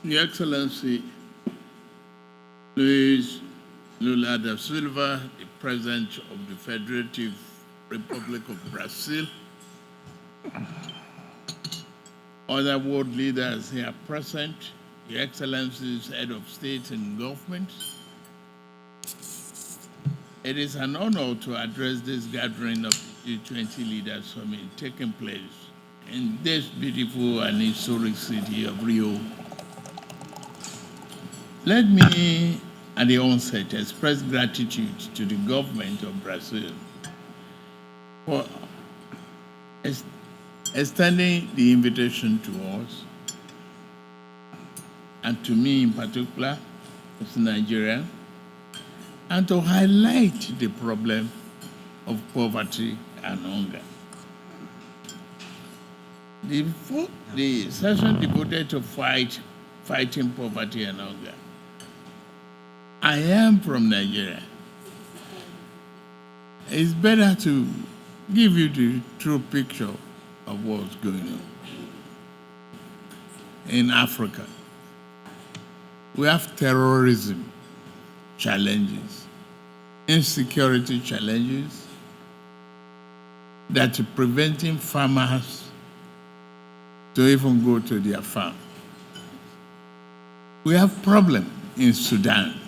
Your Excellency Luis Lula da Silva, the President of the Federative Republic of Brazil, other world leaders here present, Your Excellencies, Head of State and Government, it is an honor to address this gathering of the G20 Leaders Summit taking place in this beautiful and historic city of Rio. Let me, at the onset, express gratitude to the government of Brazil for extending the invitation to us, and to me in particular, as Nigerian, and to highlight the problem of poverty and hunger. The session devoted to fighting poverty and hunger. I am from Nigeria. It's better to give you the true picture of what's going on. In Africa, we have terrorism challenges, insecurity challenges that are preventing farmers to even go to their farm. We have problem in Sudan,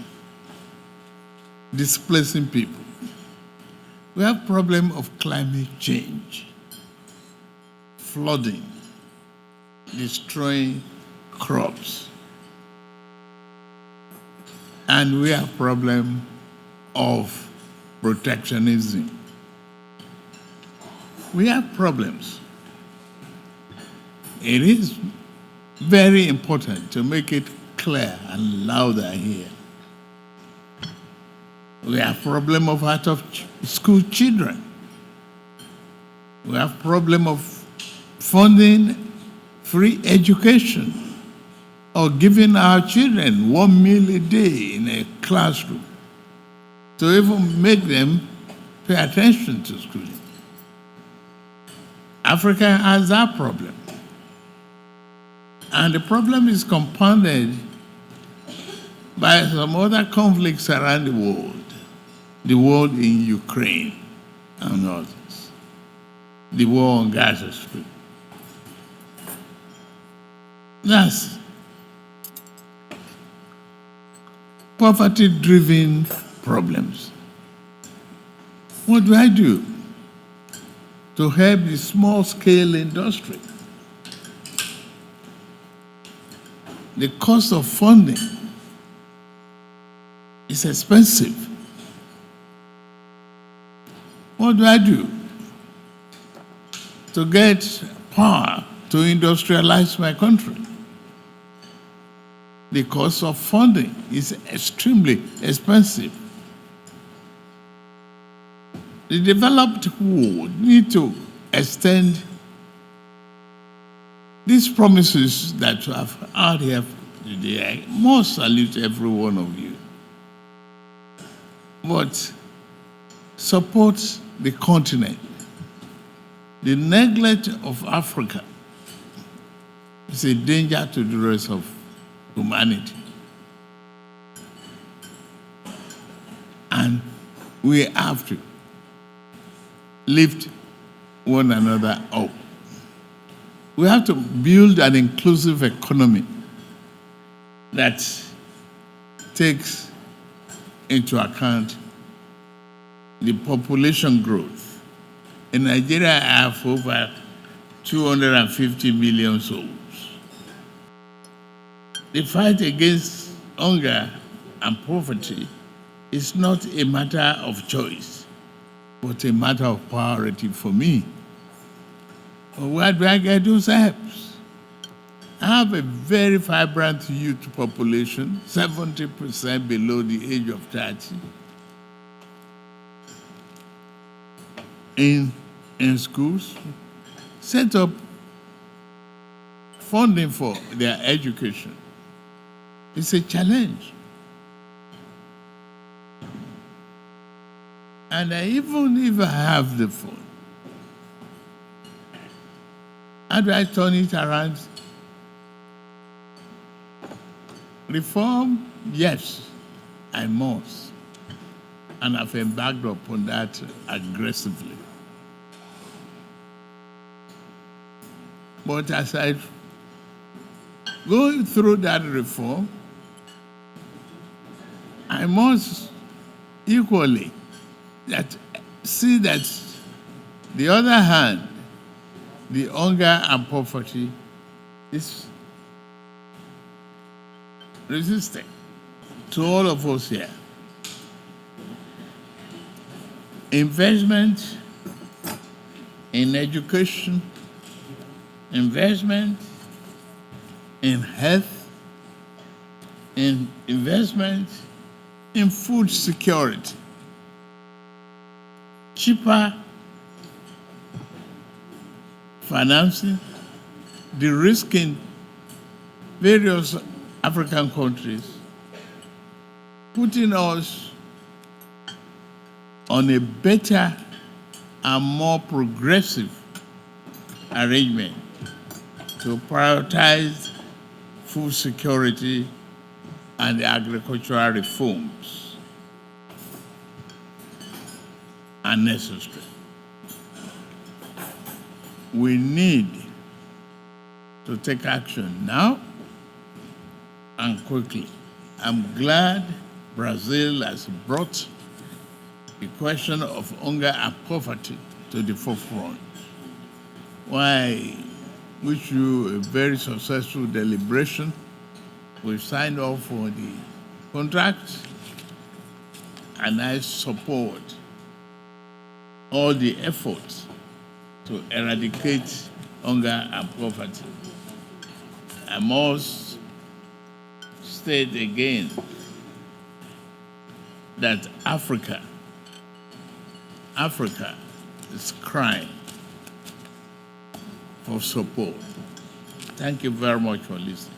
displacing people. We have problem of climate change, flooding, destroying crops. And we have problem of protectionism. We have problems. It is very important to make it clear and louder here. We have problem of out of school children. We have problem of funding free education or giving our children 1 meal a day in a classroom to even make them pay attention to school. Africa has that problem. And the problem is compounded by some other conflicts around the world in Ukraine and others, the war on Gaza Strip. That's poverty-driven problems. What do I do to help the small-scale industry? The cost of funding is expensive. What do I do to get power to industrialize my country? The cost of funding is extremely expensive. The developed world need to extend these promises that you have out here today. I must salute every one of you. But support the continent. The neglect of Africa is a danger to the rest of humanity. And we have to lift one another up. We have to build an inclusive economy that takes into account the population growth. In Nigeria, I have over 250 million souls. The fight against hunger and poverty is not a matter of choice, but a matter of priority for me. Where do I get those helps? I have a very vibrant youth population, 70% below the age of 30. In schools, set up funding for their education. It's a challenge. And even if I have the fund, how do I turn it around Reform, yes, I must. And I've embarked upon that aggressively. But as I go through that reform, I must equally see that the other hand, the hunger and poverty is resisting to all of us here. Investment in education, investment in health, investment in food security, cheaper financing, de-risking various African countries, putting us on a better and more progressive arrangement to prioritize food security and the agricultural reforms are necessary. We need to take action now and quickly. I'm glad Brazil has brought the question of hunger and poverty to the forefront. Why, wish you a very successful deliberation. We've signed off for the contract, and I support all the efforts to eradicate hunger and poverty. I must state again that Africa is crying for support. Thank you very much for listening.